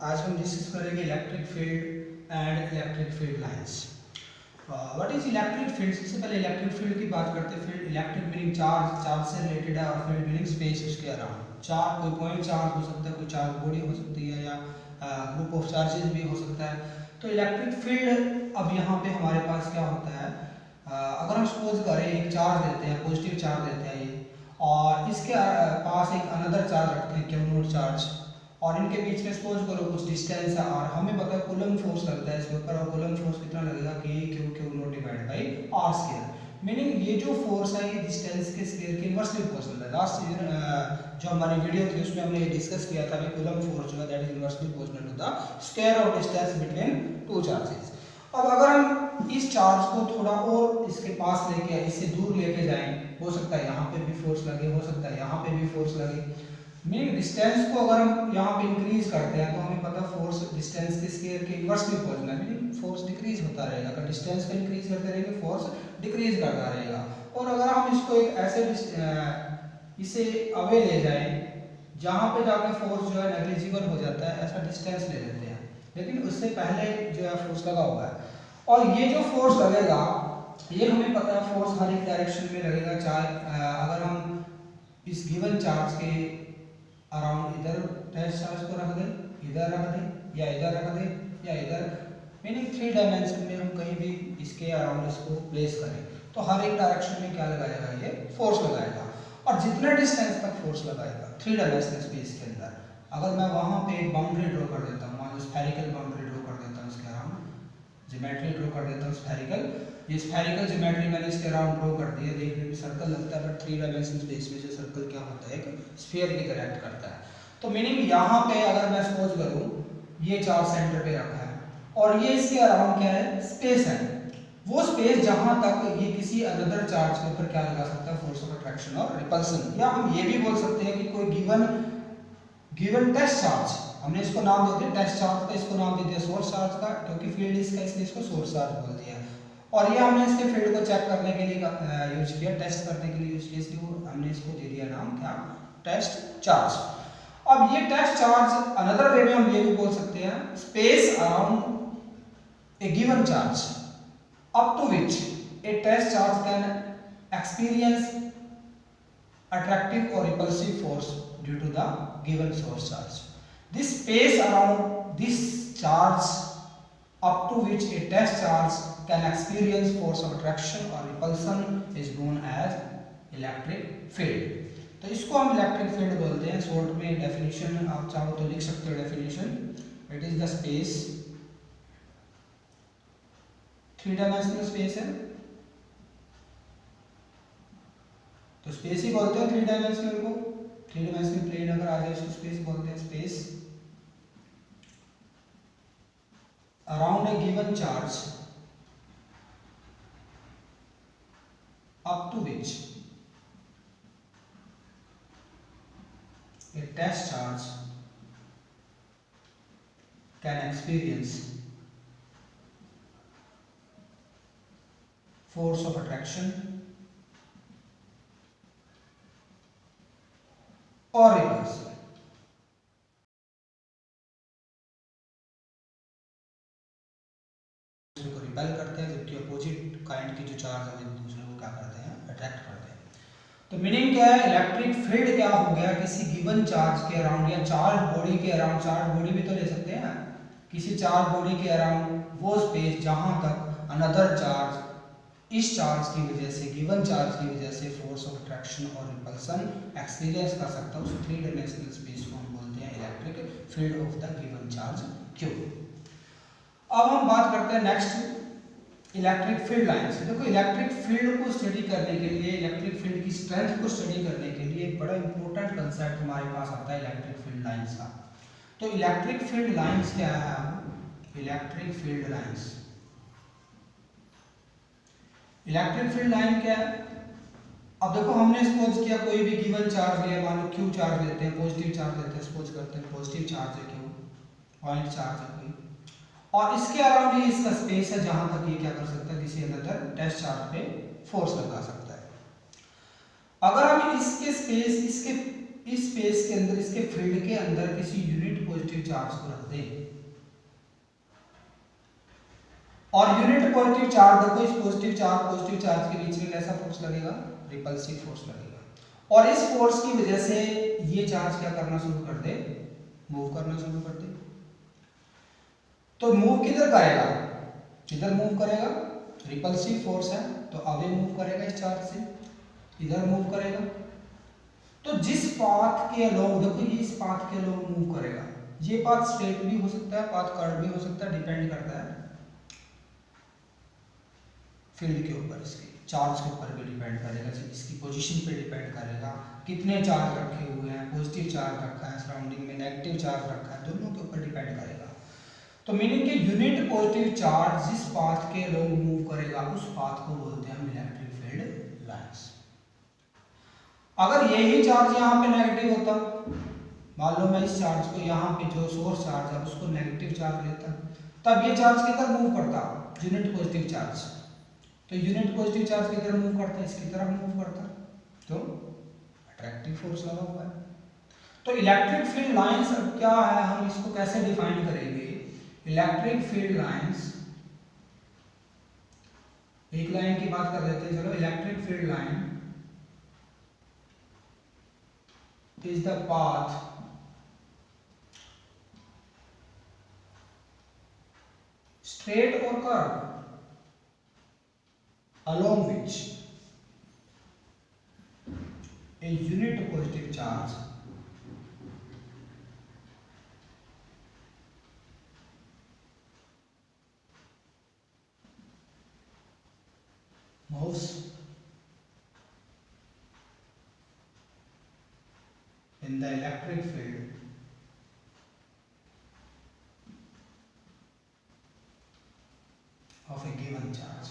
आज हम डिस्कस करेंगे electric field and electric field lines. What is electric field? सबसे पहले इलेक्ट्रिक फील्ड की बात करते हैं। Field electric meaning charge, charge से रिलेटेड है, और फील्ड मीनिंग स्पेस उसके अराउंड। चार्ज कोई पॉइंट चार्ज हो सकता है, कोई चार्ज बॉडी हो सकती है, या ग्रुप ऑफ चार्जेस भी हो सकता है। तो इलेक्ट्रिक फील्ड अब यहाँ पे हमारे पास क्या होता है, अगर हम सपोज करें एक चार्ज लेते हैं, पॉजिटिव चार्ज लेते हैं ये, और इसके पास एक अनदर चार्ज रखते हैं, क्यू नोट चार्ज, और इनके बीच में सपोज करो कुछ डिस्टेंस है, और हमें पता है कूलम फोर्स लगता है इसके ऊपर, और कूलम फोर्स कितना लगेगा कि q naught divide by r square. Meaning ये जो फोर्स है ये डिस्टेंस के स्क्वायर के इनवर्सली प्रोपोर्शनल है। लास्ट जो हमारी वीडियो थी उसमें हमने ये डिस्कस किया था कि कूलम फोर्स जो है that is inversely proportional to the square of distance between two charges. अब अगर हम इस चार्ज को थोड़ा और इसके पास लेके, इससे दूर लेके जाएं, हो सकता है यहाँ पे भी फोर्स लगे, हो सकता है यहाँ पे भी फोर्स लगे। मीन डिस्टेंस को अगर हम यहाँ पे इंक्रीज करते हैं तो हमें पता फोर्स डिस्टेंस के स्क्वायर के इनवर्सली प्रोपोर्शनल है, मीनिंग फोर्स डिक्रीज होता रहेगा। अगर डिस्टेंस को इंक्रीज करते रहेंगे फोर्स डिक्रीज करता रहेगा। और अगर हम इसको एक ऐसे इसे अवे ले जाएं जहाँ पे जाके फोर्स जो है नेग्लिजिबल हो जाता है, ऐसा डिस्टेंस ले लेते हैं, लेकिन उससे पहले जो है फोर्स लगा हुआ है, और ये जो फोर्स लगेगा ये हमें पता है फोर्स हर एक डायरेक्शन में लगेगा। चाहे अगर हम इस गिवन चार्ज के अराउंड इधर टेस्ट चार्ज को रख दें, इधर रख दें, या इधर रख दें, या इधर, मीनिंग 3 डायमेंशन में हम कहीं भी इसके अराउंड इसको प्लेस करें तो हर एक डायरेक्शन में क्या लगाएगा, ये फोर्स लगाएगा। और जितने डिस्टेंस तक फोर्स लगाएगा 3 डायमेंशनल स्पेस के अंदर, अगर मैं वहाँ पे एक बाउंड्री ड्रॉ कर देता हूँ, मान लो स्फेरिकल बाउंड्री ड्रॉ कर देता हूँ, इसके अराउंड ज्योमेट्री ड्रॉ कर देता हूँ स्फेरिकल, ये स्फेरिकल ज्योमेट्री मैंने इसके अराउंड ड्रॉ कर दी है। देखने में सर्कल लगता है, बट 3 डायमेंशनल स्पेस में से सर्कल क्या होता है, एक स्फीयर की तरह एक्ट करता है। तो मीनिंग यहाँ पे अगर मैं सपोज करूँ ये चार्ज सेंटर पे रखा है, और ये इसके अराउंड क्या है, स्पेस है, वो स्पेस जहाँ तक ये किसी अदर चार्ज के ऊपर क्या लगा सकता है, फोर्स ऑफ अट्रैक्शन और रिपल्सन। या हम ये भी बोल सकते हैं कि कोई गिवन टेस्ट चार्ज, हमने इसको नाम देते हैं टेस्ट चार्ज का, इसको नाम देते हैं सोर्स चार्ज का, क्योंकि फील्ड इसका इसलिए इसको सोर्स चार्ज बोल दिया। और ये हमने इसके फील्ड को चेक करने के लिए यूज किया, टेस्ट करने के लिए यूज किया, इसलिए हमने इसको दे दिया नाम क्या, टेस्ट चार्ज। अब ये टेस्ट चार्ज अनदर वे में हम ये भी बोल सकते हैं space around a given charge up to which a test charge can experience attractive or repulsive force due to the given source charge. This space around this charge up to which a test charge can experience force of attraction or repulsion is known as electric field. तो इसको हम electric field बोलते हैं। Short में definition आप चाहो तो लिख सकते हो definition, it is the space, 3 dimensional space है तो स्पेस ही बोलते हैं 3 डायमेंशनल को। 3 डायमेंशनल प्लेन अगर आ जाए इसको स्पेस बोलते हैं। Space around a given charge up to which a test charge can experience force of attraction or repulsion। दूसरे को रिपेल करते हैं, जबकि अपोजिट काइंड की जो चार्ज है वो दूसरे को क्या करते हैं, अट्रैक्ट करते हैं। तो मीनिंग क्या है, इलेक्ट्रिक फील्ड क्या हो गया, किसी गिवन चार्ज के अराउंड या चार्ज बॉडी के अराउंड, चार्ज बॉडी भी तो ले सकते हैं, किसी चार्ज बॉडी के अराउंड वो स्पेस जहां तक अनदर चार्ज इस चार्ज की वजह से, गिवन चार्ज की वजह से फोर्स ऑफ अट्रैक्शन और रिपल्सन एक्सपीरियंस कर सकता है, उस 3 डायमेंशनल स्पेस को हम बोलते हैं electric field of the given charge Q. अब हम बात करते हैं नेक्स्ट इलेक्ट्रिक फील्ड लाइंस। देखो इलेक्ट्रिक फील्ड को स्टडी करने के लिए, इलेक्ट्रिक फील्ड की स्ट्रेंथ को स्टडी करने के लिए एक बड़ा इंपॉर्टेंट कंसेप्ट हमारे पास आता है इलेक्ट्रिक फील्ड लाइंस का। तो इलेक्ट्रिक फील्ड लाइंस क्या है, electric field lines, electric field line क्या है। अब देखो हमने सपोज किया कोई भी गिवन चार्ज लिया, मान लो क्यू चार्ज लेते हैं, पॉजिटिव चार्ज लेते हैं, सपोज करते हैं पॉजिटिव चार्ज है क्यू, पॉइंट चार्ज है कोई, और इसके अराउंड ये इसका स्पेस है जहां तक ये क्या कर सकता है, किसी अनदर टेस्ट चार्ज पे फोर्स लगा सकता है। अगर हम इसके स्पेस, इसके इस स्पेस के अंदर, इसके फील्ड के अंदर किसी यूनिट पॉजिटिव चार्ज को रख दें, और यूनिट पॉजिटिव चार्ज, देखो इस पॉजिटिव चार्ज के बीच में कैसा फोर्स लगेगा, रिपल्सिव फोर्स लगेगा, और इस फोर्स की वजह से ये चार्ज क्या करना शुरू कर दे, मूव करना शुरू कर दे। तो मूव किधर करेगा, किधर मूव करेगा, रिपल्सिव फोर्स है तो अवे मूव करेगा इस चार्ज से, इधर मूव करेगा। तो जिस पाथ के अलोंग, देखो ये इस पाथ के अलोंग मूव करेगा, ये पाथ स्ट्रेट भी हो सकता है, पाथ कर्व भी हो सकता है, डिपेंड करता है फील्ड के ऊपर, इसके चार्ज के ऊपर भी डिपेंड करेगा, इसकी पोजीशन पे डिपेंड करेगा, कितने चार्ज रखे हुए हैं, पॉजिटिव चार्ज रखा है सराउंडिंग में, नेगेटिव चार्ज रखा है, दोनों के ऊपर डिपेंड करेगा। तो मीनिंग कि यूनिट पॉजिटिव चार्ज जिस पाथ के अलोंग मूव करेगा उस पाथ को बोलते हैं हम इलेक्ट्रिक फील्ड लाइंस। अगर यही चार्ज यहाँ पे नेगेटिव होता, मान लो मैं इस चार्ज को यहाँ पे जो सोर्स चार्ज है उसको नेगेटिव चार्ज लेता, तब ये चार्ज किधर मूव करता, यूनिट पॉजिटिव चार्ज, तो यूनिट पॉजिटिव चार्ज किधर मूव करता है, इसकी तरफ मूव करता, तो अट्रैक्टिव फोर्स लगा हुआ है। तो इलेक्ट्रिक फील्ड लाइंस अब क्या है, हम इसको कैसे डिफाइन करेंगे, इलेक्ट्रिक फील्ड लाइंस, एक लाइन की बात कर लेते हैं, चलो। Electric field line is the path straight or curved along which a unit positive charge moves in the electric field of a given charge.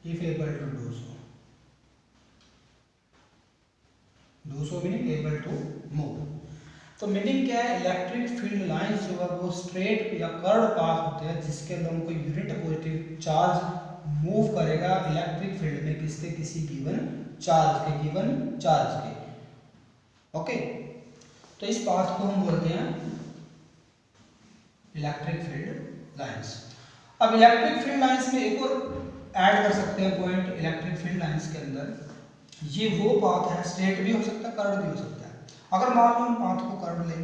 If able to do so. Do so meaning able to move. तो meaning क्या है, electric field lines जो है वो straight या curve path होते हैं जिसके अलोंग कोई यूनिट पॉजिटिव चार्ज मूव करेगा इलेक्ट्रिक फील्ड में, किसके, किसी गिवन चार्ज के, ओके। तो इस पाथ को हम बोलते हैं इलेक्ट्रिक फील्ड लाइंस। अब इलेक्ट्रिक फील्ड लाइंस में एक और ऐड कर सकते हैं पॉइंट, इलेक्ट्रिक फील्ड लाइंस के अंदर ये वो पाथ है, स्ट्रेट भी हो सकता है, कर्व भी हो सकता है। अगर मान लो हम पाथ को कर्व ले,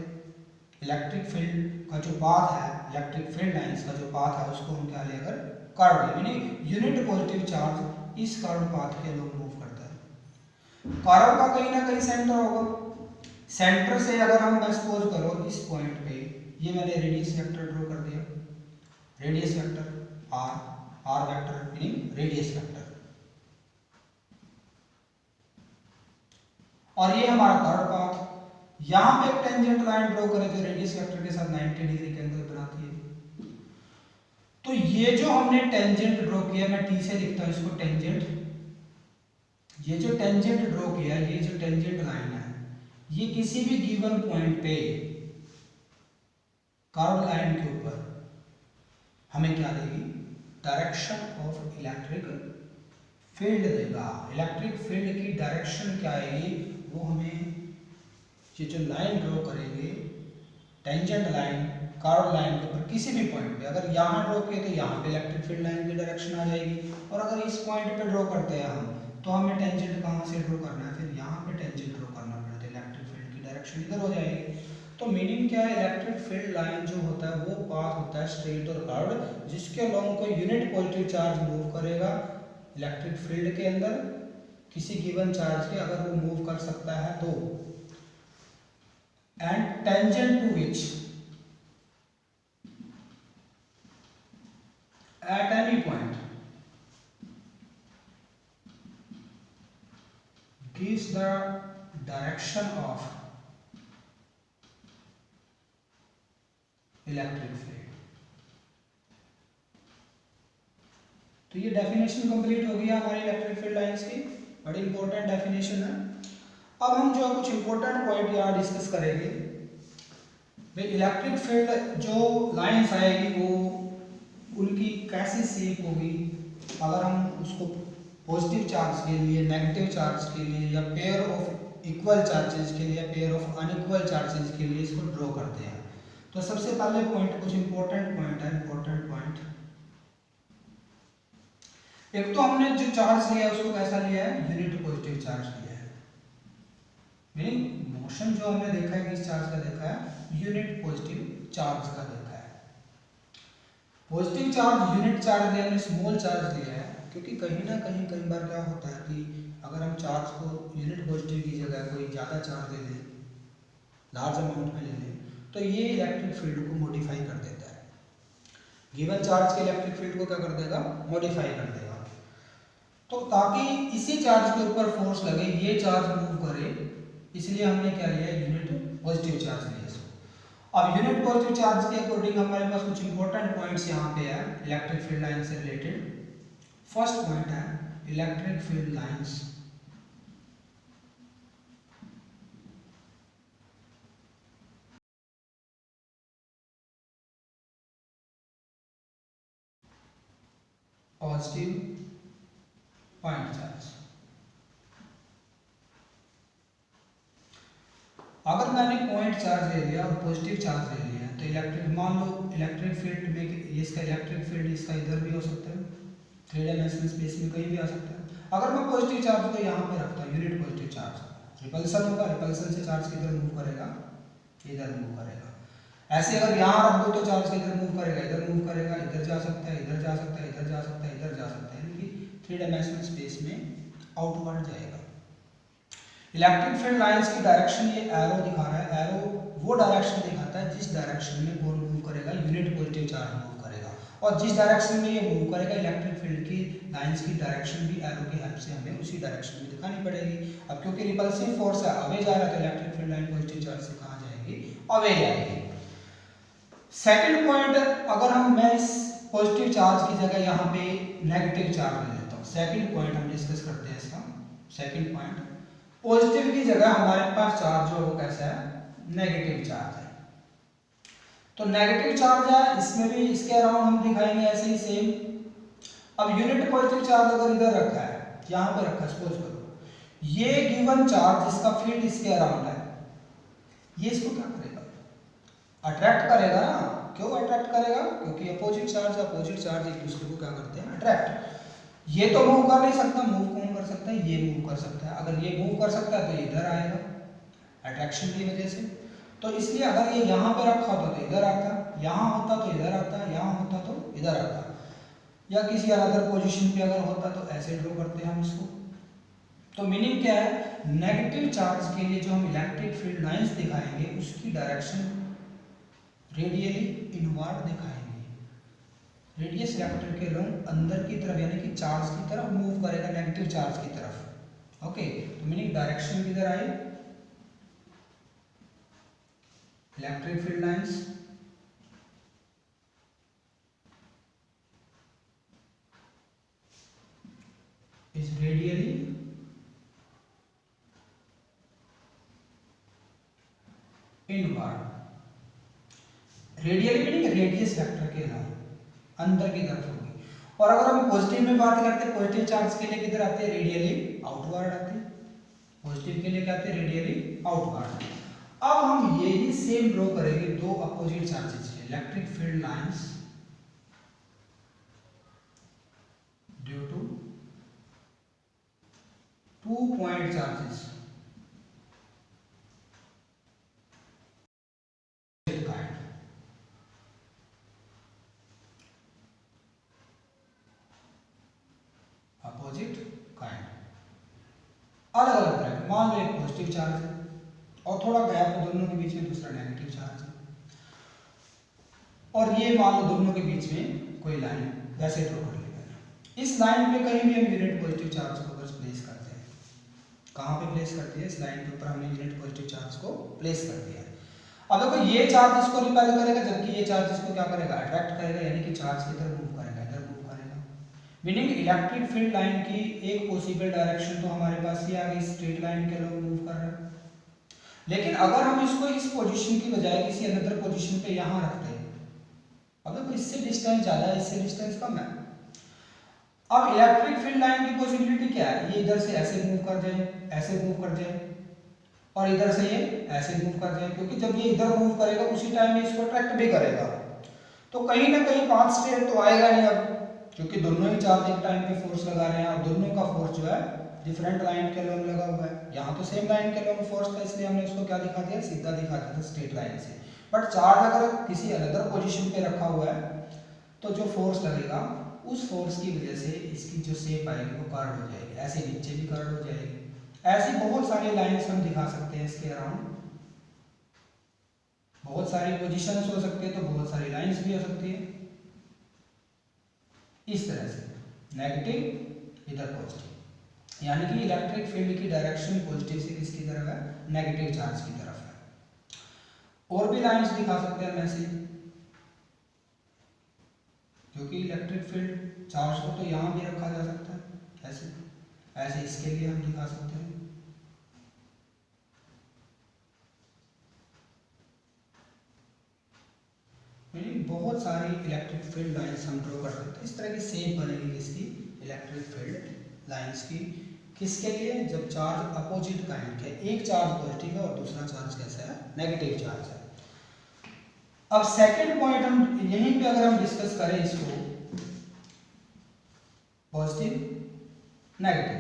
इलेक्ट्रिक फील्ड का जो पाथ है, इलेक्ट्रिक फील्ड लाइंस का जो पाथ है उसको हम क्या ले, अगर कर्व ले, यानी यूनिट पॉजिटिव चार्ज इस कर्व पाथ के अलोंग मूव करता है, कर्व का कहीं ना कहीं सेंटर होगा, सेंटर से अगर हम सपोज करो इस पॉइंट पे, ये मैंने रेडियस वेक्टर ड्रॉ कर दिया, radius vector r vector meaning radius vector, और ये हमारा कर्व पाथ, यहां पे एक टेंजेंट लाइन ड्रॉ करें जो रेडियस वेक्टर के साथ 90 डिग्री के अंदर बनाती है। तो ये जो हमने टेंजेंट ड्रॉ किया, मैं टी से लिखता हूं इसको टेंजेंट, ये जो टेंजेंट ड्रॉ किया, ये जो टेंजेंट लाइन है, ये किसी भी गिवन पॉइंट पे कर्व लाइन के ऊपर हमें क्या देगी, डायरेक्शन ऑफ इलेक्ट्रिक फील्ड देगा। इलेक्ट्रिक फील्ड की डायरेक्शन क्या आएगी, वो हमें ये जो लाइन ड्रॉ करेंगे, टेंजेंट लाइन कर्व लाइन के ऊपर किसी भी पॉइंट पे, अगर यहाँ ड्रॉ किए तो यहाँ पे इलेक्ट्रिक फील्ड लाइन की डायरेक्शन आ जाएगी, और अगर इस पॉइंट पे ड्रॉ करते हैं हम तो हमें टेंजेंट कहाँ से ड्रॉ करना है, फिर यहाँ पे टेंजेंट ड्रॉ करना पड़ता है, इलेक्ट्रिक फील्ड की डायरेक्शन इधर हो जाएगी। तो मीनिंग क्या है, इलेक्ट्रिक फील्ड लाइन जो होता है वो पाथ होता है स्ट्रेट और कर्व्ड, जिसके अलोंग कोई यूनिट पॉजिटिव चार्ज मूव करेगा इलेक्ट्रिक फील्ड के अंदर किसी गिवन चार्ज के, अगर वो मूव कर सकता है तो, and tangent to which at any point gives the direction of electric field। तो ये डेफिनेशन कंप्लीट हो गई हमारी इलेक्ट्रिक फील्ड लाइंस की, बड़ी इंपॉर्टेंट डेफिनेशन है। अब हम जो है कुछ इंपॉर्टेंट पॉइंट यहाँ डिस्कस करेंगे। भाई इलेक्ट्रिक फील्ड जो लाइंस आएगी वो उनकी कैसी शेप होगी अगर हम उसको पॉजिटिव चार्ज के लिए, नेगेटिव चार्ज के लिए, या पेयर ऑफ इक्वल चार्जेस के लिए, या पेयर ऑफ अनइक्वल चार्जेस के लिए इसको ड्रॉ करते हैं। तो सबसे पहले पॉइंट, कुछ इंपॉर्टेंट पॉइंट है, इंपॉर्टेंट पॉइंट। एक तो हमने जो चार्ज लिया है उसको कैसा लिया है, यूनिट पॉजिटिव चार्ज लिया है, मीनिंग मोशन जो हमने देखा है किस चार्ज का देखा है, यूनिट पॉजिटिव चार्ज का देखा है। पॉजिटिव चार्ज यूनिट चार्ज लिया, हमने स्मॉल चार्ज लिया है, क्योंकि कहीं ना कहीं कई बार क्या होता है कि अगर हम चार्ज को यूनिट पॉजिटिव की जगह कोई ज़्यादा चार्ज ले लें, लार्ज अमाउंट में ले लें, तो ये इलेक्ट्रिक फील्ड को मॉडिफाई कर देता है। गिवन चार्ज के इलेक्ट्रिक फील्ड को क्या कर देगा, मॉडिफाई कर देगा। तो ताकि इसी चार्ज के ऊपर फोर्स लगे, ये चार्ज मूव करे, इसलिए हमने क्या लिया, यूनिट पॉजिटिव चार्ज लिया इसको। अब यूनिट पॉजिटिव चार्ज के अकॉर्डिंग हमारे पास कुछ इंपॉर्टेंट पॉइंट्स यहाँ पे है इलेक्ट्रिक फील्ड लाइन से रिलेटेड। फर्स्ट पॉइंट है electric field lines. Positive point charge, अगर मैंने पॉइंट चार्ज ले लिया और पॉजिटिव चार्ज ले लिया तो इलेक्ट्रिक, मान लो इलेक्ट्रिक फील्ड में ये इसका इलेक्ट्रिक फील्ड इसका इधर भी हो सकता है, 3 डायमेंशनल स्पेस में कहीं भी आ सकता है। अगर मैं पॉजिटिव चार्ज को यहाँ पे रखता हूँ, यूनिट पॉजिटिव चार्ज, रिपल्सन होगा, रिपल्सन से चार्ज किधर मूव करेगा, इधर मूव करेगा। ऐसे अगर यहाँ रख दो तो चार्ज किधर मूव करेगा, इधर मूव करेगा, इधर जा सकता है, इधर जा सकता है, इधर जा सकता है, इधर जा सकता है, यानी कि 3 डायमेंशनल स्पेस में आउटवर्ड जाएगा। इलेक्ट्रिक फील्ड लाइंस की डायरेक्शन ये एरो दिखा रहा है, एरो वो डायरेक्शन दिखाता है जिस डायरेक्शन में कौन मूव करेगा, यूनिट पॉजिटिव चार्ज मूव करेगा, और जिस डायरेक्शन में ये मूव करेगा इलेक्ट्रिक फील्ड की लाइंस की डायरेक्शन भी एरो की हेल्प से हमें उसी डायरेक्शन में दिखानी पड़ेगी। अब क्योंकि रिपल्सिव फोर्स है, अवे जा रहा है, तो electric field line positive charge से कहाँ जाएगी, अवे जाएगी। सेकंड पॉइंट, अगर मैं इस पॉजिटिव चार्ज की जगह यहाँ पे नेगेटिव चार्ज ले लेता हूँ, सेकंड पॉइंट हम डिस्कस करते हैं इसका। सेकंड पॉइंट, पॉजिटिव की जगह हमारे पास चार्ज जो वो कैसा है, नेगेटिव चार्ज है। तो नेगेटिव चार्ज है, इसमें भी इसके अराउंड हम दिखाएंगे ऐसे ही सेम। अब यूनिट पॉजिटिव चार्ज अगर इधर रखा है, यहाँ पे रखा है, सपोज करो ये गिवन चार्ज, इसका फील्ड इसके अराउंड है, ये इसको क्या करेगा, अट्रैक्ट करेगा ना। क्यों अट्रैक्ट करेगा, क्योंकि अपोजिट चार्ज एक दूसरे को क्या करते हैं, अट्रैक्ट। ये तो मूव कर नहीं सकता, मूव कौन कर सकता है, ये मूव कर सकता है। अगर ये मूव कर सकता है तो ये इधर आएगा अट्रैक्शन की वजह से। तो इसलिए अगर ये यहाँ पे रखा होता तो इधर आता, यहाँ होता तो इधर आता, यहाँ होता तो इधर आता, या किसी अदर पोजीशन पे अगर होता तो ऐसे ड्रॉ करते हैं हम इसको। तो मीनिंग क्या है, नेगेटिव चार्ज के लिए जो हम इलेक्ट्रिक फील्ड लाइंस दिखाएंगे उसकी डायरेक्शन रेडियली इनवर्ड दिखाएंगे। रेडियस वेक्टर के रंग अंदर की तरफ यानी कि चार्ज की तरफ मूव करेगा, नेगेटिव चार्ज की तरफ। ओके, तो मीनिंग डायरेक्शन किधर आए, electric field lines is radially inward. Radially meaning radius vector के अलावा अंदर की तरफ होगी। और अगर हम पॉजिटिव में बात करते हैं, पॉजिटिव चार्ज के लिए किधर आते हैं, रेडियली आउटवर्ड आते हैं। पॉजिटिव के लिए क्या आते हैं, रेडियली आउटवर्ड। अब हम यही सेम ड्रॉ करेंगे दो अपोजिट चार्जेस के, electric field lines due to 2 point charges opposite kind, अलग अलग तरह। मान लो एक पॉजिटिव चार्ज है और थोड़ा गैप है दोनों के बीच में, दूसरा नेगेटिव चार्ज है, और ये मान लो दोनों के बीच में कोई लाइन वैसे ड्रॉ कर लेगा। इस लाइन पे कहीं भी हम यूनिट पॉजिटिव चार्ज को बस प्लेस करते हैं। कहाँ पे प्लेस करते हैं, इस लाइन के ऊपर हमने यूनिट पॉजिटिव चार्ज को प्लेस कर दिया है। अब देखो ये चार्ज इसको रिपेल करेगा, जबकि ये चार्ज इसको क्या करेगा, अट्रैक्ट करेगा, यानी कि चार्ज की तरफ मूव करेगा, इधर मूव करेगा। मीनिंग इलेक्ट्रिक फील्ड लाइन की एक पॉसिबल डायरेक्शन तो हमारे पास ये आ गई, स्ट्रेट लाइन के लोग मूव कर रहे हैं। लेकिन अगर हम इसको इस पोजीशन की बजाय किसी अनदर पोजीशन पे यहाँ रखते हैं अब देखो इससे डिस्टेंस ज़्यादा है, इससे डिस्टेंस कम है। अब इलेक्ट्रिक फील्ड लाइन की पॉसिबिलिटी क्या है, ये इधर से ऐसे मूव कर जाए, ऐसे मूव कर जाए, और इधर से ये ऐसे मूव कर जाए, क्योंकि जब ये इधर मूव करेगा उसी टाइम ये इसको अट्रैक्ट भी करेगा। तो कहीं ना कहीं पाथ स्टेट तो आएगा नहीं अब, क्योंकि दोनों ही चार्ज एक टाइम पे फोर्स लगा रहे हैं और दोनों का फोर्स जो है डिफरेंट लाइन के अलोंग लगा हुआ है। यहाँ तो सेम लाइन के अलोंग फोर्स था, इसलिए हमने उसको क्या दिखा दिया, सीधा दिखा दिया था स्ट्रेट लाइन से। बट चार्ज अगर किसी अनदर पोजीशन पे रखा हुआ है तो जो फोर्स लगेगा उस फोर्स की वजह से इसकी जो शेप आएगी वो कर्व हो जाएगी, ऐसे नीचे भी कर्व हो जाएगी। ऐसी बहुत सारी लाइंस हम दिखा सकते हैं इसके अराउंड, बहुत सारी पोजीशंस हो सकती है तो बहुत सारी लाइंस भी हो सकती है। इस तरह से नेगेटिव इधर पॉजिटिव, यानी कि इलेक्ट्रिक फील्ड की डायरेक्शन पॉजिटिव से किसकी तरफ है, नेगेटिव चार्ज की तरफ है। और भी लाइंस दिखा सकते हैं ऐसे, क्योंकि इलेक्ट्रिक फील्ड चार्ज को तो यहाँ भी रखा जा सकता है, ऐसे ऐसे इसके लिए हम दिखा सकते हैं। बहुत सारी इलेक्ट्रिक फील्ड लाइंस हम ड्रॉ कर सकते हैं। इस तरह की शेप बनेगी इसकी इलेक्ट्रिक फील्ड लाइंस की, किसके लिए, जब चार्ज अपोजिट काइंड के, एक चार्ज पॉजिटिव है और दूसरा चार्ज कैसा है, नेगेटिव चार्ज है। अब सेकंड पॉइंट हम यहीं पे अगर हम डिस्कस करें इसको, पॉजिटिव नेगेटिव,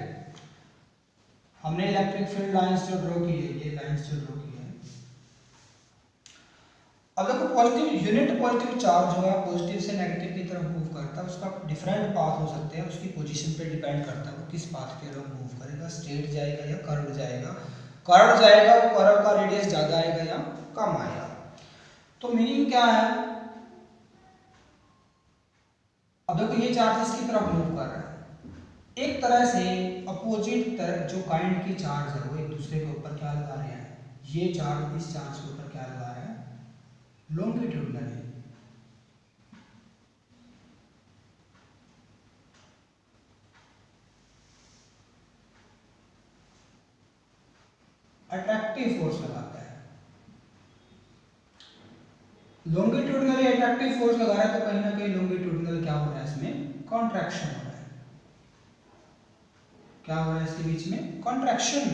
हमने इलेक्ट्रिक फील्ड लाइंस जो ड्रॉ की है, ये लाइंस जो ड्रॉ की है। अब देखो पॉजिटिव यूनिट पॉजिटिव चार्ज जो है पॉजिटिव से नेगेटिव की तरफ मूव करता है, उसका डिफरेंट पाथ हो सकते हैं, उसकी पोजीशन पे डिपेंड करता है वो किस पाथ के अलॉन्ग मूव करेगा, स्ट्रेट जाएगा या कर्व जाएगा। कर्व जाएगा वो कर्व का रेडियस ज़्यादा आएगा या कम आएगा। तो मीनिंग क्या है, अब देखो ये चार्ज इसकी तरफ मूव कर रहा है, एक तरह से अपोजिट तरफ जो काइंड की चार्ज है वो एक दूसरे के ऊपर क्या लगा रहे हैं, ये चार्ज इस चार्ज के ऊपर क्या लगा रहा है, लॉन्गिट्यूडनल है। अट्रैक्टिव फोर्स लगाता है, लॉन्गिट्यूडनल अट्रैक्टिव फोर्स लगा रहा है, तो कहीं ना कहीं लॉन्गिट्यूडनल क्या हो रहा है, इसमें कॉन्ट्रैक्शन हो रहा है। क्या हो रहा है इसके बीच में, कॉन्ट्रैक्शन,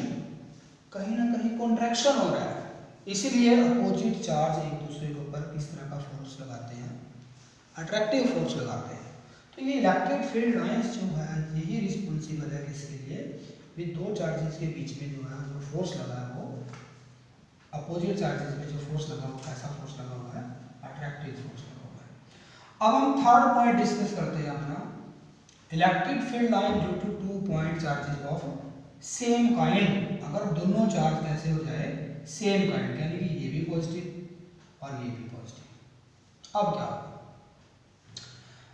कहीं ना कहीं कॉन्ट्रैक्शन हो रहा है। इसीलिए अपोजिट चार्ज एक दूसरे के ऊपर किस तरह का फोर्स लगाते हैं, अट्रैक्टिव फोर्स लगाते हैं। तो ये इलेक्ट्रिक फील्ड लाइंस जो है यही रिस्पॉन्सिबल है किसके लिए, भी दो चार्जेस के बीच में जो है जो फोर्स लगा है वो अपोजिट चार्जेस में जो फोर्स लगा हुआ, कैसा फोर्स लगा हुआ है, अट्रैक्टिव फोर्स लगा हुआ है। अब हम थर्ड पॉइंट डिस्कस करते हैं अपना, electric field line due to 2 point charges of same kind, अगर दोनों चार्ज कैसे हो जाए, सेम काइंड, यानी कि ये भी पॉजिटिव और ये भी पॉजिटिव। अब क्या,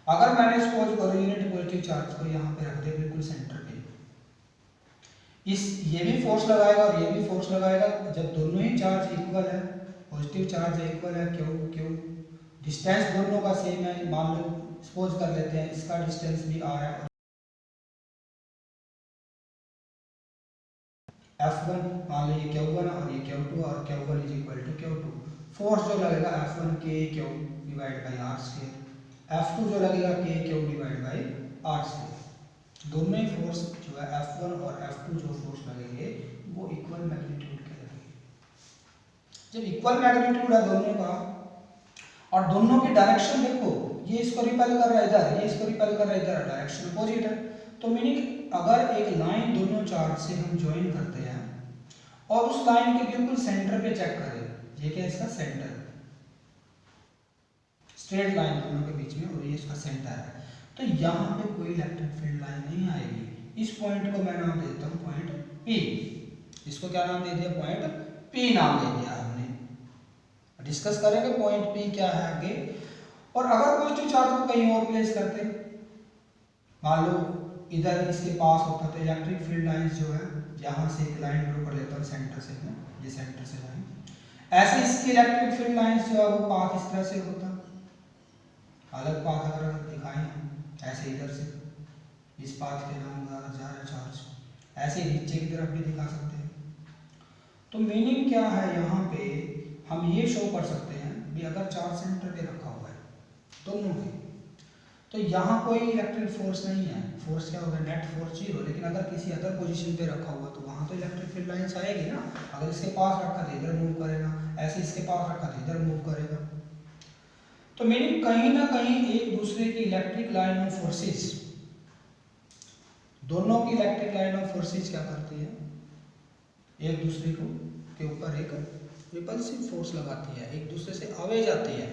अगर मैंने सपोज करो यूनिट पॉजिटिव चार्ज को यहाँ पे रख दे बिल्कुल सेंटर पे, इस ये भी फोर्स लगाएगा और ये भी फोर्स लगाएगा, जब दोनों ही चार्ज इक्वल है, पॉजिटिव चार्ज इक्वल है, क्यों डिस्टेंस दोनों का सेम है, मान लो सपोज कर लेते हैं इसका डिस्टेंस भी r है, F1 मान लो ये Q1 और ये Q2 और Q1 is equal to Q2, force जो लगेगा F1 KQ divide by r square, F2 जो लगेगा KQ divide by r square. दोनों ही फोर्स जो है F1 और F2 जो फोर्स लगेंगे वो इक्वल मैग्नीट्यूड के लगेंगे। जब इक्वल मैग्नीट्यूड है दोनों का और दोनों की डायरेक्शन देखो, ये इसको रिपेल कर रहा है इधर, ये इसको रिपेल कर रहा है इधर, डायरेक्शन अपोजिट है, तो मीनिंग अगर एक लाइन दोनों चार्ज से हम ज्वाइन करते हैं और उस लाइन के बिल्कुल सेंटर पे चेक करें, ये क्या है इसका सेंटर, स्ट्रेट लाइन दोनों के बीच में और ये इसका सेंटर है, तो यहाँ पे कोई इलेक्ट्रिक फील्ड लाइन नहीं आएगी। इस पॉइंट को मैं नाम देता हूँ पॉइंट P, इसको क्या नाम दे दिया, पॉइंट P नाम दे दिया हमने, डिस्कस करेंगे पॉइंट P क्या है आगे। और अगर पॉजिटिव चार्ज को कहीं और प्लेस करते, मान लो इधर इसके पास होता, तो इलेक्ट्रिक फील्ड लाइंस जो है यहाँ से एक लाइन ड्रॉ कर लेता हूँ सेंटर से, ये सेंटर से लाइन, ऐसे इसकी इलेक्ट्रिक फील्ड लाइंस जो है वो पाथ इस तरह से होता, अलग पाथ अगर दिखाएं ऐसे इधर से इस पाथ के नाम जा रहा है चार्ज, ऐसे नीचे की तरफ भी दिखा सकते हैं। तो मीनिंग क्या है, यहाँ पे हम ये शो कर सकते हैं भी अगर चार्ज सेंटर पे रखा हुआ है दोनों के। तो यहाँ कोई इलेक्ट्रिक फोर्स नहीं है, फोर्स क्या होगा, नेट फोर्स 0। लेकिन अगर किसी अदर पोजीशन पे रखा हुआ तो वहाँ तो इलेक्ट्रिक फील्ड लाइंस आएगी ना। अगर इसके पास रखा तो इधर मूव करेगा, ऐसे इसके पास रखा तो इधर मूव करेगा। तो मीनिंग कहीं ना कहीं एक दूसरे की इलेक्ट्रिक लाइन ऑफ फोर्सेस, दोनों की इलेक्ट्रिक लाइन ऑफ फोर्सेस क्या करती है, एक दूसरे को के ऊपर एक रिपल्सिव फोर्स लगाती है, एक दूसरे से अवे जाती है।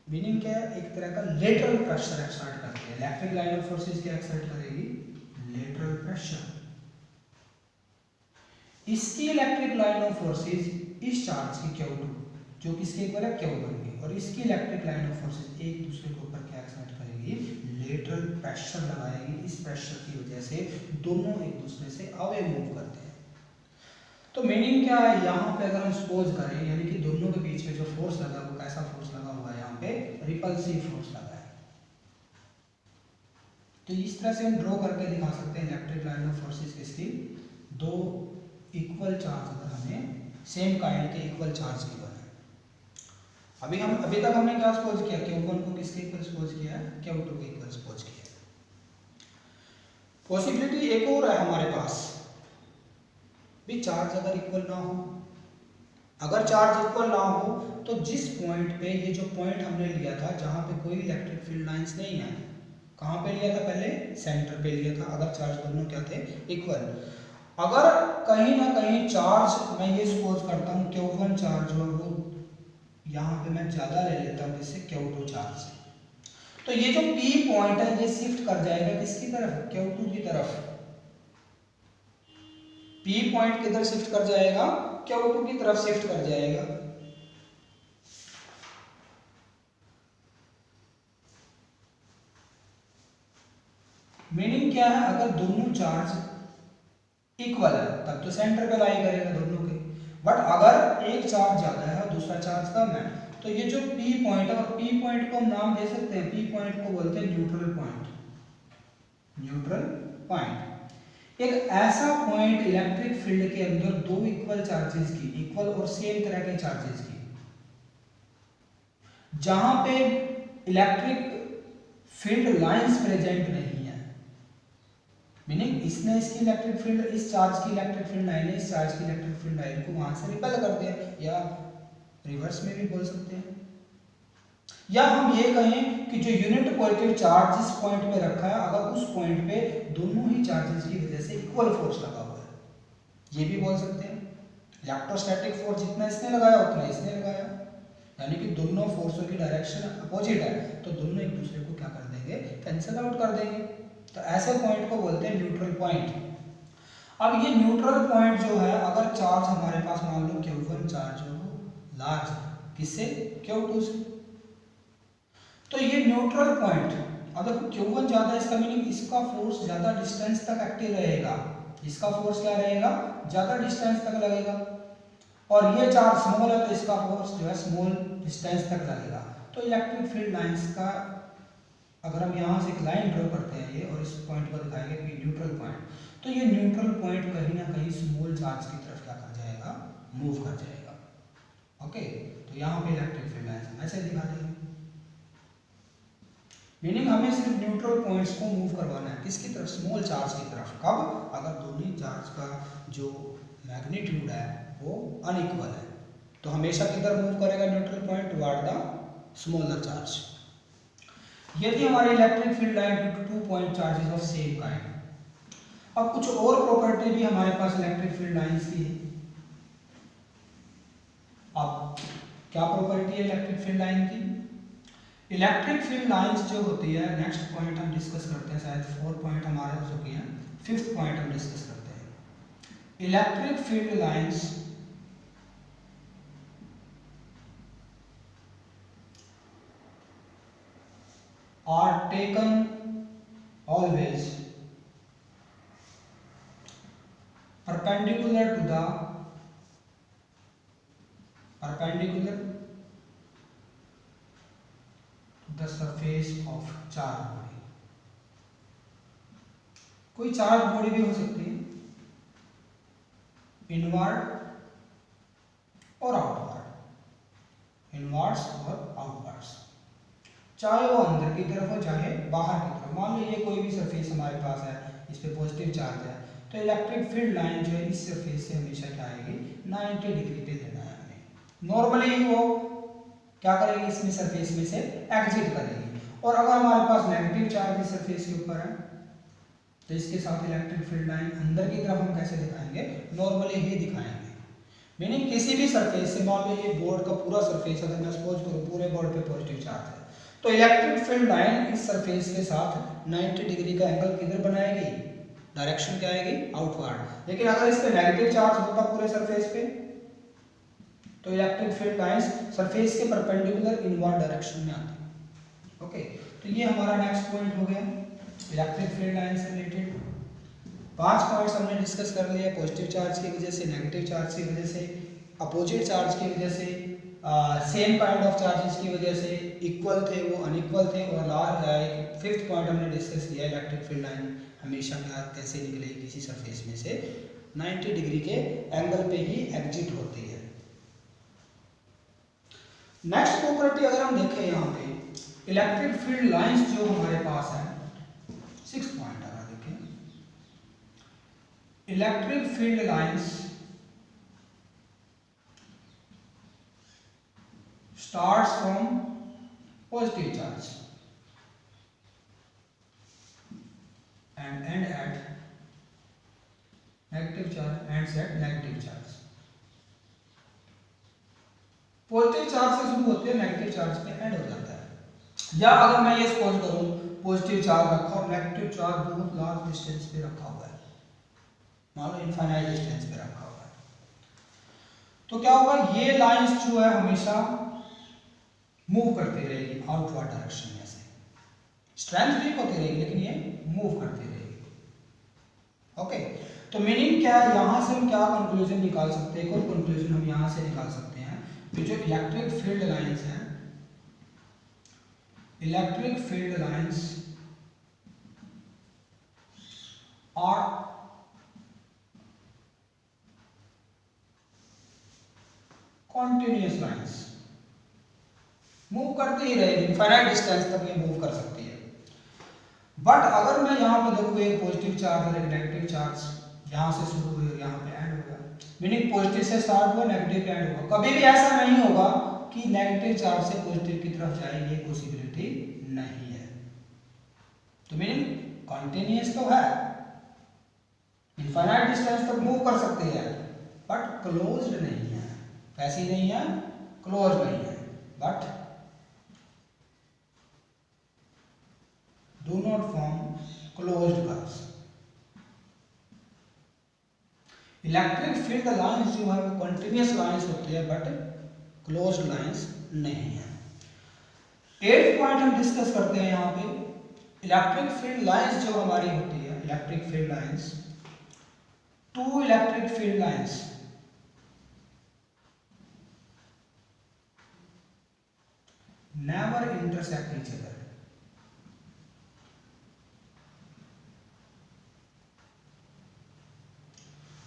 मीनिंग क्या है, एक तरह का लेटरल प्रेशर एक्सर्ट करती है। इलेक्ट्रिक लाइन ऑफ फोर्सेस क्या एक्सर्ट करेगी, लेटरल प्रेशर। इसकी इलेक्ट्रिक लाइन ऑफ फोर्सेस इस चार्ज की Q2 जो किसके ऊपर है, Q1 की, और इसकी इलेक्ट्रिक लाइन ऑफ फोर्सेस एक दूसरे के ऊपर क्या एक्सर्ट करेगी, लेटरल प्रेशर लगाएगी। इस प्रेशर की वजह से दोनों एक दूसरे से अवे मूव करते हैं। तो मीनिंग क्या है, यहाँ पे अगर हम सपोज करें, यानी कि दोनों के बीच में जो फोर्स लगा वो कैसा फोर्स लगा हुआ है, यहाँ पे रिपल्सिव फोर्स लगा है। तो इस तरह से हम ड्रॉ करके दिखा सकते हैं इलेक्ट्रिक लाइन ऑफ फोर्सेस किसकी, दो इक्वल चार्ज अगर हमें सेम काइंड के इक्वल चार्ज की बने। अभी तक हमने क्या सपोज किया, Q1 को किसके इक्वल सपोज किया है, Q2 के इक्वल सपोज किया। पॉसिबिलिटी एक और है हमारे पास भी, चार्ज अगर इक्वल ना हो, अगर चार्ज इक्वल ना हो तो जिस पॉइंट पे, ये जो पॉइंट हमने लिया था जहां पे कोई इलेक्ट्रिक फील्ड लाइंस नहीं है, कहां पे लिया था, पहले सेंटर पे लिया था। अगर चार्ज दोनों क्या थे, इक्वल, अगर कहीं ना कहीं चार्ज, मैं ये सपोज करता हूँ Q1 चार्ज जो है वो यहाँ पे मैं ज्यादा ले लेता हूँ जिससे Q2 चार्ज, तो ये जो P पॉइंट है ये शिफ्ट कर जाएगा किसकी तरफ, Q2 की तरफ। P पॉइंट किधर शिफ्ट कर जाएगा, Q2 की तरफ शिफ्ट कर जाएगा। मीनिंग क्या है, अगर दोनों चार्ज इक्वल है तब तो सेंटर पे लाई करेगा दोनों के, बट अगर एक चार्ज ज्यादा है और दूसरा चार्ज कम है तो ये जो P पॉइंट है, और P पॉइंट को हम नाम दे सकते हैं, P पॉइंट को बोलते हैं न्यूट्रल पॉइंट। न्यूट्रल पॉइंट एक ऐसा पॉइंट इलेक्ट्रिक फील्ड के अंदर दो इक्वल चार्जेस की, इक्वल और सेम तरह के चार्जेस की, जहां पे इलेक्ट्रिक फील्ड लाइंस प्रेजेंट नहीं है। मीनिंग इसने इसकी इलेक्ट्रिक फील्ड, इस चार्ज की इलेक्ट्रिक फील्ड लाइन ने इस चार्ज की इलेक्ट्रिक फील्ड लाइन को वहां से रिपेल कर दिया, या रिवर्स में भी बोल सकते हैं, या हम ये कहें कि जो यूनिट पॉजिटिव चार्ज जिस पॉइंट पे रखा है, अगर उस पॉइंट पे दोनों ही चार्जेस की वजह से इक्वल फोर्स लगा हुआ है, ये भी बोल सकते हैं। इलेक्ट्रोस्टैटिक फोर्स जितना इसने लगाया उतना इसने लगाया, यानी कि दोनों फोर्सों की डायरेक्शन अपोजिट है, तो दोनों एक दूसरे को क्या कर देंगे, कैंसिल आउट कर देंगे। तो ऐसे पॉइंट को बोलते हैं न्यूट्रल पॉइंट। अब ये न्यूट्रल पॉइंट जो है, अगर चार्ज हमारे पास मान लो Q1 चार्ज हो लार्ज, किससे, Q2 से, तो ये न्यूट्रल पॉइंट, अगर Q1 ज्यादा है, इसका मीनिंग इसका फोर्स ज्यादा डिस्टेंस तक एक्टिव रहेगा, इसका फोर्स क्या रहेगा, ज्यादा डिस्टेंस तक लगेगा, और ये चार्ज स्मॉल है तो इसका फोर्स जो है स्मॉल डिस्टेंस तक लगेगा। तो इलेक्ट्रिक फील्ड लाइंस का, अगर हम यहाँ से एक लाइन ड्रॉ करते हैं ये, और इस पॉइंट को दिखाएंगे कि न्यूट्रल पॉइंट, तो ये न्यूट्रल पॉइंट कहीं ना कहीं स्मॉल चार्ज की तरफ क्या कर जाएगा, मूव कर जाएगा। ओके, तो यहाँ पे इलेक्ट्रिक फील्ड लाइंस ऐसे दिखा देंगे। मीनिंग हमें सिर्फ न्यूट्रल पॉइंट्स को मूव करवाना है, किसकी तरफ, स्मॉल चार्ज की तरफ। कब, अगर दोनों चार्ज का जो मैग्नीट्यूड है वो अनइक्वल है, तो हमेशा किधर मूव करेगा neutral point, toward the smaller charge. यदि हमारी electric field line due to 2 point charges of same kind. अब कुछ और प्रॉपर्टी भी हमारे पास इलेक्ट्रिक फील्ड लाइंस की है। अब क्या प्रॉपर्टी है इलेक्ट्रिक फील्ड लाइन की, इलेक्ट्रिक फील्ड लाइंस जो होती है, नेक्स्ट पॉइंट हम डिस्कस करते हैं, शायद 4 पॉइंट हमारे हो चुके हैं, 5th पॉइंट हम डिस्कस करते हैं। Electric field lines are taken always perpendicular to the surface of charge body। कोई चार्ज बॉडी भी हो सकती है, इनवर्ड और आउटवर्ड। इनवर्ड्स और आउटवर्ड्स, चाहे वो अंदर की तरफ हो चाहे बाहर की तरफ। मान लो ये कोई भी सरफेस हमारे पास है, इस पे पॉजिटिव चार्ज है, तो इलेक्ट्रिक फील्ड लाइन जो है इस सरफेस से हमेशा क्या आएगी, 90 डिग्री पे देना है हमें। नॉर्मली वो क्या करेगी, इसमें सरफेस में से एग्जिट करेगी। और अगर हमारे पास नेगेटिव चार्ज इस सरफेस के ऊपर है तो इसके साथ इलेक्ट्रिक फील्ड लाइन अंदर की तरफ हम कैसे दिखाएंगे, नॉर्मली ही दिखाएंगे। मीनिंग किसी भी सरफेस से, मान लो ये बोर्ड का पूरा सरफेस अगर मैं सपोज करूं पूरे बोर्ड पे पॉजिटिव चार्ज है, तो इलेक्ट्रिक फील्ड लाइन इस सरफेस के साथ 90 डिग्री का एंगल किधर बनाएगी, डायरेक्शन क्या आएगी, आउटवर्ड। लेकिन अगर इस पे नेगेटिव चार्ज होता पूरे सरफेस पे तो इलेक्ट्रिक फील्ड लाइंस सरफेस के परपेंडिकुलर इनवर्ड डायरेक्शन में आती। ओके, तो ये हमारा नेक्स्ट पॉइंट हो गया इलेक्ट्रिक फील्ड लाइन से रिलेटेड। 5 पॉइंट्स हमने डिस्कस कर लिए, पॉजिटिव चार्ज की वजह से, नेगेटिव चार्ज की वजह से, अपोजिट चार्ज की वजह से, सेम काइंड ऑफ चार्जेस की वजह से, इक्वल थे वो अनइक्वल थे, और एक 5th पॉइंट हमने डिस्कस किया इलेक्ट्रिक फील्ड लाइन हमेशा कैसे निकलेगी किसी सरफेस में से 90 डिग्री के एंगल पे ही एग्जिट होती है। नेक्स्ट प्रॉपर्टी अगर हम देखें यहाँ पे इलेक्ट्रिक फील्ड लाइंस जो हमारे पास है, 6th पॉइंट अगर देखें, electric field lines starts from positive charge and end at negative charge, ends at negative charge। Positive charge से शुरू होते हैं, नेगेटिव चार्ज पे एंड हो जाता है। या अगर मैं ये सपोज करूं पॉजिटिव चार्ज रखा और नेगेटिव चार्ज बहुत लार्ज डिस्टेंस पे रखा हुआ है, मान लो इनफाइनाइट डिस्टेंस पे रखा हुआ है, तो क्या होगा, ये लाइंस जो है हमेशा मूव करती रहेगी आउटवर्ड डायरेक्शन में से, स्ट्रेंथ भी होती रहेगी लेकिन ये मूव करती रहेगी। ओके, तो मीनिंग क्या है, यहां से हम क्या कंक्लूजन निकाल सकते हैं, कोई कंक्लूजन हम यहां से निकाल सकते हैं कि जो इलेक्ट्रिक फील्ड लाइंस हैं, electric field lines are continuous lines, move करती ही रहेगी, इनफाइनाइट डिस्टेंस तक ये मूव कर सकती है। बट अगर मैं यहाँ पे देखूँ एक पॉजिटिव चार्ज और एक नेगेटिव चार्ज, यहाँ से शुरू हुई और यहाँ पे एंड होगा, मीनिंग पॉजिटिव से स्टार्ट हुआ नेगेटिव पे एंड होगा, कभी भी ऐसा नहीं होगा कि नेगेटिव चार्ज से पॉजिटिव की तरफ जाए, ये पॉसिबिलिटी नहीं है। तो मीनिंग कॉन्टिन्यूअस तो है, इनफाइनाइट डिस्टेंस तक मूव कर सकती है, बट क्लोज्ड नहीं है। कैसी नहीं है, क्लोज नहीं है, but do not form closed curves। Electric field lines जो है वो कंटिन्यूअस लाइंस होती है बट क्लोज्ड लाइंस नहीं है। 8th पॉइंट हम डिस्कस करते हैं यहाँ पे, इलेक्ट्रिक फील्ड लाइंस जो हमारी होती है, electric field lines, 2 electric field lines never intersect each other।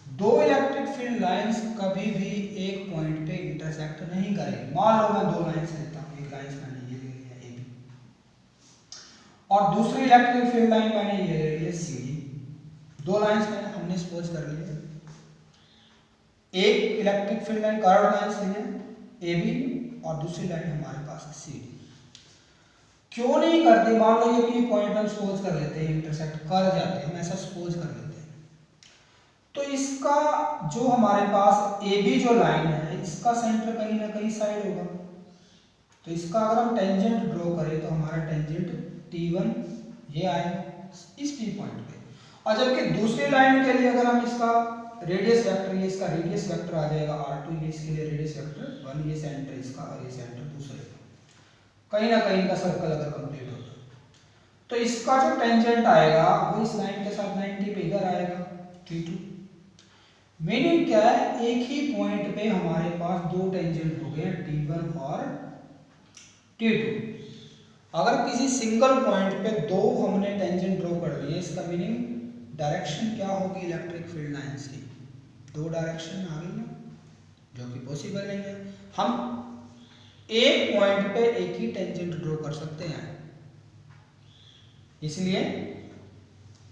दो इलेक्ट्रिक फील्ड लाइंस कभी भी एक पॉइंट पे इंटरसेक्ट नहीं करेंगी। मान लो मैं 2 लाइंस लेता हूँ, एक लाइंस मैंने ये ले लिया ए बी, और दूसरी इलेक्ट्रिक फील्ड लाइन मैंने ये ले लिया सी डी। 2 लाइंस मैंने हमने सपोज कर लिया, एक electric field line curve lines ली है ए बी और दूसरी लाइन हमारे पास सी डी। क्यों नहीं करते, मान लो ये भी पॉइंट हम सपोज कर लेते हैं इंटरसेक्ट कर जाते हैं, हम ऐसा सपोज कर लेते हैं, तो इसका जो हमारे पास ए बी जो लाइन है इसका सेंटर कहीं ना कहीं साइड होगा, तो इसका अगर हम टेंजेंट ड्रॉ करें तो हमारा टेंजेंट T1 ये आएगा इस पी पॉइंट पे, और जबकि दूसरी लाइन के लिए अगर हम इसका रेडियस वेक्टर, ये इसका रेडियस वेक्टर आ जाएगा R2, ये इसके लिए रेडियस वेक्टर 1, ये सेंटर इसका और ये सेंटर दूसरे का, कहीं ना कहीं का सर्कल अगर कंप्लीट होता तो इसका जो टेंजेंट आएगा वो इस लाइन के साथ 90 पे इधर आएगा T2। मीनिंग क्या है, एक ही पॉइंट पे हमारे पास 2 टेंजेंट हो गए T1 और T2। अगर किसी सिंगल पॉइंट पे 2 हमने टेंजेंट ड्रॉ कर लिए, इसका मीनिंग डायरेक्शन क्या होगी इलेक्ट्रिक फील्ड लाइंस की, 2 डायरेक्शन आ गई ना, जो कि पॉसिबल नहीं है। हम एक पॉइंट पे एक ही टेंजेंट ड्रॉ कर सकते हैं। इसलिए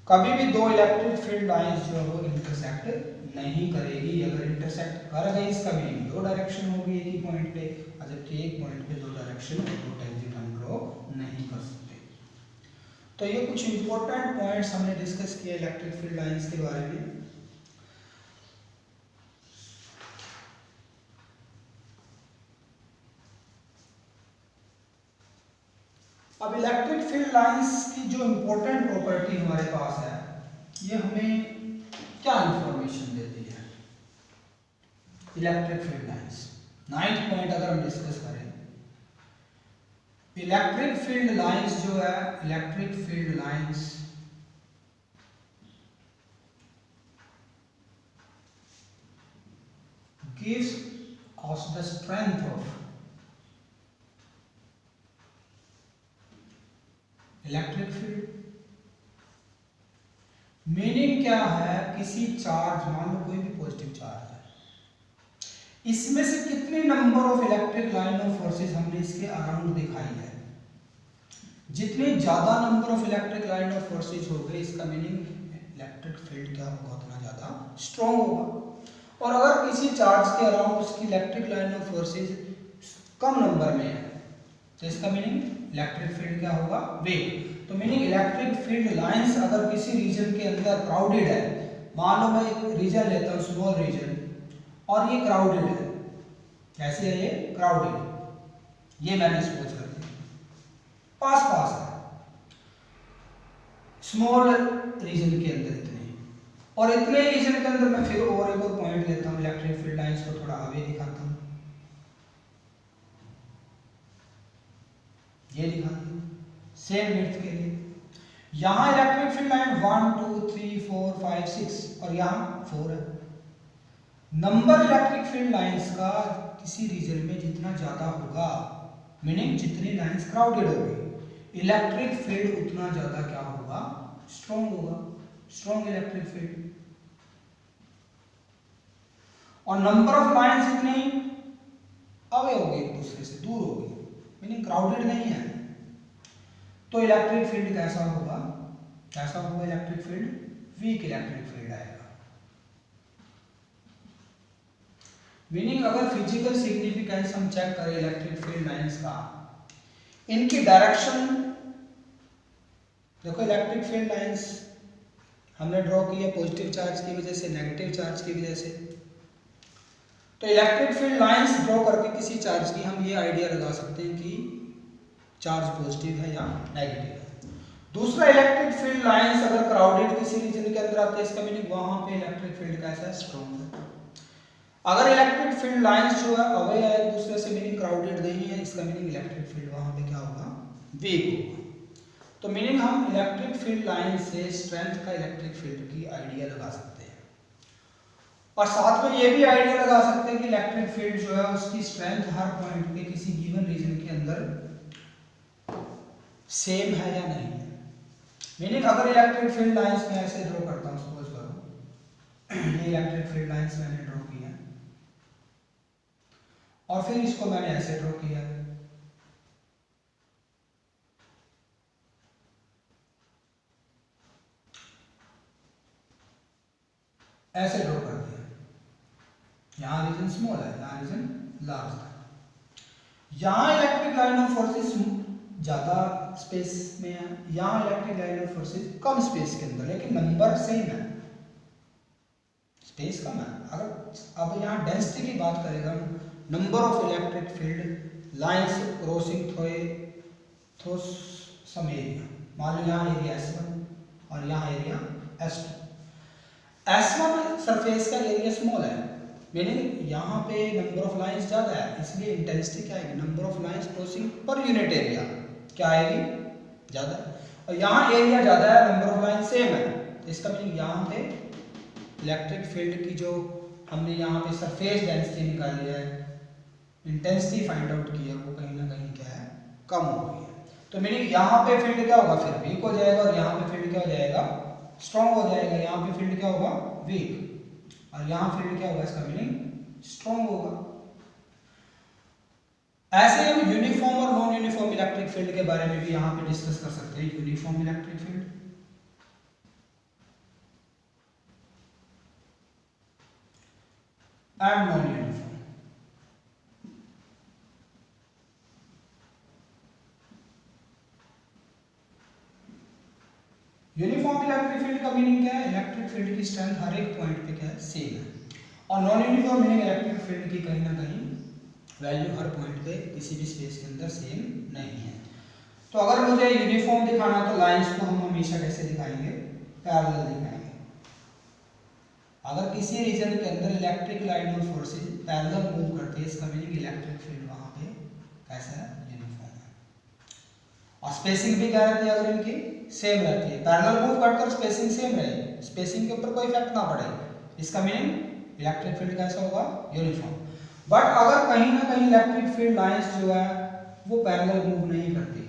कभी भी दो इलेक्ट्रिक फील्ड लाइंस जो है वो इंटरसेक्ट नहीं करेगी। अगर इंटरसेक्ट कर गई इसका मीनिंग दो डायरेक्शन होगी एक ही पॉइंट पे, और जबकि एक पॉइंट पे दो डायरेक्शन दो टेंजेंट हम ड्रॉ नहीं कर सकते। तो ये कुछ इंपॉर्टेंट पॉइंट्स हमने डिस्कस किए इलेक्ट्रिक फील्ड लाइंस के बारे में। अब इलेक्ट्रिक फील्ड लाइंस की जो इंपॉर्टेंट प्रॉपर्टी हमारे पास है, ये हमें क्या इंफॉर्मेशन देती है। Electric field lines 9th point अगर हम डिस्कस करें, इलेक्ट्रिक फील्ड लाइंस जो है, electric field lines gives us the strength of electric field. Meaning क्या है, किसी चार्ज, मान लो कोई भी पॉजिटिव चार्ज है, इसमें से कितने number of electric line of forces हमने इसके अराउंड दिखाई है। जितने ज्यादा number of electric line of forces हो गए, इसका मीनिंग इलेक्ट्रिक फील्ड क्या होगा, उतना ज्यादा स्ट्रॉन्ग होगा। और अगर किसी चार्ज के अराउंड उसकी electric line of forces come number में है, तो इसका मीनिंग इलेक्ट्रिक फील्ड क्या होगा, वीक। तो मीनिंग इलेक्ट्रिक फील्ड लाइंस अगर किसी रीजन के अंदर क्राउडेड है, मान लो मैं एक रीजन लेता हूँ स्मॉल रीजन, और ये क्राउडेड है, कैसे है ये क्राउडेड, ये मैंने सपोज कर दिया, पास पास है स्मॉल रीजन के अंदर इतने, और इतने रीजन के अंदर मैं फिर और एक और पॉइंट लेता हूँ, इलेक्ट्रिक फील्ड लाइंस को थोड़ा आगे दिखाता हूँ, ये दिखा दिया सेम विड्थ के लिए। यहां इलेक्ट्रिक फील्ड लाइन 1 2 3 4 5 6 और यहां 4 है। नंबर इलेक्ट्रिक फील्ड लाइंस का किसी रीजन में जितना ज्यादा होगा, मीनिंग जितनी लाइंस क्राउडेड होगी, इलेक्ट्रिक फील्ड उतना ज्यादा क्या होगा, स्ट्रॉन्ग होगा, स्ट्रॉन्ग इलेक्ट्रिक फील्ड। और नंबर ऑफ लाइंस जितनी अवे होगी, एक दूसरे से दूर होगी, मीनिंग क्राउडेड नहीं है, तो इलेक्ट्रिक फील्ड कैसा होगा, कैसा होगा electric field, weak electric field आएगा। मीनिंग अगर फिजिकल सिग्निफिकेंस हम चेक करें इलेक्ट्रिक फील्ड लाइंस का, इनकी डायरेक्शन देखो, इलेक्ट्रिक फील्ड लाइंस हमने ड्रॉ की है पॉजिटिव चार्ज की वजह से, नेगेटिव चार्ज की वजह से। तो इलेक्ट्रिक फील्ड लाइंस ड्रॉ करके किसी चार्ज की हम ये आइडिया लगा सकते हैं कि चार्ज पॉजिटिव है या नेगेटिव है। दूसरा, इलेक्ट्रिक फील्ड लाइंस अगर क्राउडेड किसी रीजन के अंदर आते हैं, इसका मीनिंग वहां पे इलेक्ट्रिक फील्ड कैसा है, स्ट्रॉन्ग है। अगर इलेक्ट्रिक फील्ड लाइंस जो है अवे है एक दूसरे से, मीनिंग क्राउडेड नहीं है, इसका मीनिंग इलेक्ट्रिक फील्ड वहां पे क्या होगा, वीक होगा। तो मीनिंग हम इलेक्ट्रिक फील्ड लाइन से स्ट्रेंथ का इलेक्ट्रिक फील्ड की आइडिया लगा सकते हैं, और साथ में ये भी आइडिया लगा सकते हैं कि इलेक्ट्रिक फील्ड जो है उसकी स्ट्रेंथ हर पॉइंट पे किसी गिवन रीजन के अंदर सेम है या नहीं है। मीनिंग अगर इलेक्ट्रिक फील्ड लाइंस में ऐसे ड्रॉ करता हूं, सपोज करो ये इलेक्ट्रिक फील्ड लाइंस मैंने ड्रॉ की है, और फिर इसको मैंने ऐसे ड्रॉ किया, ऐसे ड्रॉ कर दिया, यहां रीजन स्मॉल है, यहां रीजन लार्ज है। यहां इलेक्ट्रिक लाइन ऑफ फोर्सेस ज्यादा स्पेस में है, यहां इलेक्ट्रिक लाइन ऑफ फोर्सेस कम स्पेस के अंदर, लेकिन नंबर सेम है, स्पेस कम है। अगर अब यहां डेंसिटी की बात करेगा, number of electric field lines crossing through some area, मान लो यहां एरिया S1 और यहां एरिया S2। S1 सरफेस का एरिया स्मॉल है, मीनिंग यहाँ पे नंबर ऑफ लाइंस ज़्यादा है, इसलिए इंटेंसिटी क्या आएगी, number of lines crossing per unit area क्या आएगी, ज़्यादा। और यहाँ एरिया ज़्यादा है, नंबर ऑफ लाइन सेम है, तो इसका मीनिंग यहाँ पे इलेक्ट्रिक फील्ड की जो हमने यहाँ पे सरफेस डेंसिटी निकाली है, इंटेंसिटी फाइंड आउट किया, वो कहीं ना कहीं क्या है, कम हो गई है। तो मीनिंग यहाँ पे फील्ड क्या होगा, फिर वीक हो जाएगा, और यहाँ पे फील्ड क्या हो जाएगा, स्ट्रॉन्ग हो जाएगा। यहाँ पे फील्ड क्या होगा, वीक, और यहाँ फील्ड क्या होगा, इसका मीनिंग स्ट्रॉन्ग होगा। ऐसे हम यूनिफॉर्म और नॉन यूनिफॉर्म इलेक्ट्रिक फील्ड के बारे में भी यहाँ पे डिस्कस कर सकते हैं। Uniform electric field and non uniform. Uniform electric field का मीनिंग क्या है? इलेक्ट्रिक फील्ड की स्ट्रेंथ हर एक पॉइंट पे क्या है? सेम है। और non uniform meaning electric field की कहीं ना कहीं वैल्यू हर पॉइंट पे किसी भी स्पेस के अंदर सेम नहीं है। तो अगर मुझे यूनिफॉर्म दिखाना तो लाइंस को हम हमेशा कैसे दिखाएंगे? पैरेलल दिखाएंगे। अगर किसी रीजन के अंदर इलेक्ट्रिक लाइन और फोर्सेस पैरेलल मूव करते हैं, इसका मीनिंग इलेक्ट्रिक फील्ड वहां पे कैसा है? यूनिफॉर्म है। और स्पेसिंग भी क्या रहती है? अगर इनकी सेम रहती है, पैरेलल मूव करते और स्पेसिंग सेम रहे, स्पेसिंग के ऊपर कोई इफेक्ट ना पड़े, इसका मीनिंग इलेक्ट्रिक फील्ड कैसा होगा? यूनिफॉर्म। बट अगर कहीं ना कहीं इलेक्ट्रिक फील्ड लाइंस जो है वो पैरेलल मूव नहीं करती,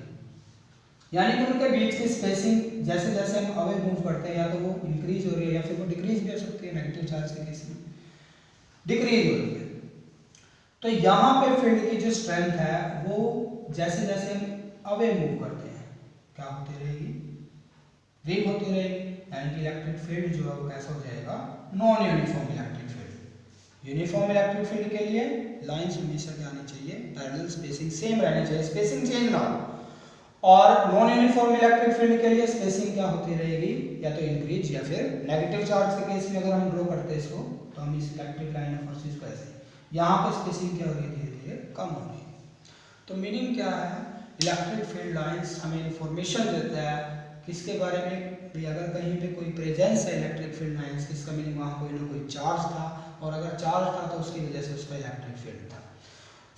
यानी कि उनके बीच की स्पेसिंग जैसे जैसे हम अवे मूव करते हैं या तो वो इंक्रीज हो रही है या फिर वो डिक्रीज भी हो सकती है, नेगेटिव चार्ज के केस में डिक्रीज हो रही है। तो यहाँ पे फील्ड की जो स्ट्रेंथ है वो जैसे जैसे हम अवे मूव करते हैं क्या होती रहेगी? वीक होती रहेगी। यानी कि इलेक्ट्रिक फील्ड जो है वो कैसा हो जाएगा? Non uniform electric field. Uniform electric field के लिए लाइंस हमेशा क्या आनी चाहिए? पैरेलल, स्पेसिंग सेम रहनी चाहिए, स्पेसिंग चेंज ना हो। और नॉन यूनिफॉर्म इलेक्ट्रिक फील्ड के लिए स्पेसिंग क्या होती रहेगी? या तो इंक्रीज या फिर नेगेटिव चार्ज के केस में अगर हम ड्रॉ करते हैं इसको, तो हम इस इलेक्ट्रिक लाइन ऑफ फोर्सेस को ऐसे, यहाँ पे स्पेसिंग क्या हो रही है? धीरे धीरे कम हो रही है। तो मीनिंग क्या है? इलेक्ट्रिक फील्ड लाइंस हमें इंफॉर्मेशन देता है किसके बारे में? भी अगर कहीं पे कोई प्रेजेंस है इलेक्ट्रिक फील्ड लाइंस, इसका मीनिंग वहाँ कोई ना कोई चार्ज था, और अगर चार्ज था तो उसकी वजह से उसका इलेक्ट्रिक फील्ड था।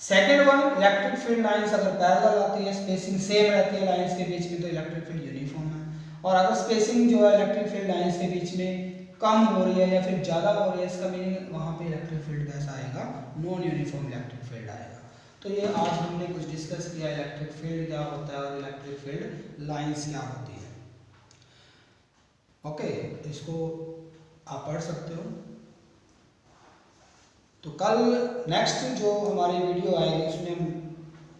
Second one, electric field lines अगर पैरेलल आती है, स्पेसिंग सेम रहती है लाइंस के बीच में, तो इलेक्ट्रिक फील्ड यूनिफॉर्म है। और अगर स्पेसिंग जो है इलेक्ट्रिक फील्ड लाइंस के बीच में कम हो रही है या फिर ज़्यादा हो रही है, इसका मीनिंग वहाँ पे इलेक्ट्रिक फील्ड कैसा आएगा? नॉन यूनिफॉर्म इलेक्ट्रिक फील्ड आएगा। तो ये आज हमने कुछ डिस्कस किया, इलेक्ट्रिक फील्ड क्या होता है और इलेक्ट्रिक फील्ड लाइंस क्या होती है। ओके, इसको आप पढ़ सकते हो। तो कल नेक्स्ट जो हमारी वीडियो आएगी उसमें हम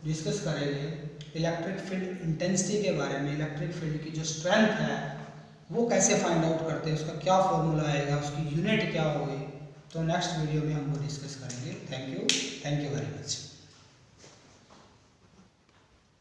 डिस्कस करेंगे इलेक्ट्रिक फील्ड इंटेंसिटी के बारे में। इलेक्ट्रिक फील्ड की जो स्ट्रेंथ है वो कैसे फाइंड आउट करते हैं, उसका क्या फॉर्मूला आएगा, उसकी यूनिट क्या होगी। तो नेक्स्ट वीडियो में हम वो डिस्कस करेंगे। Thank you very much.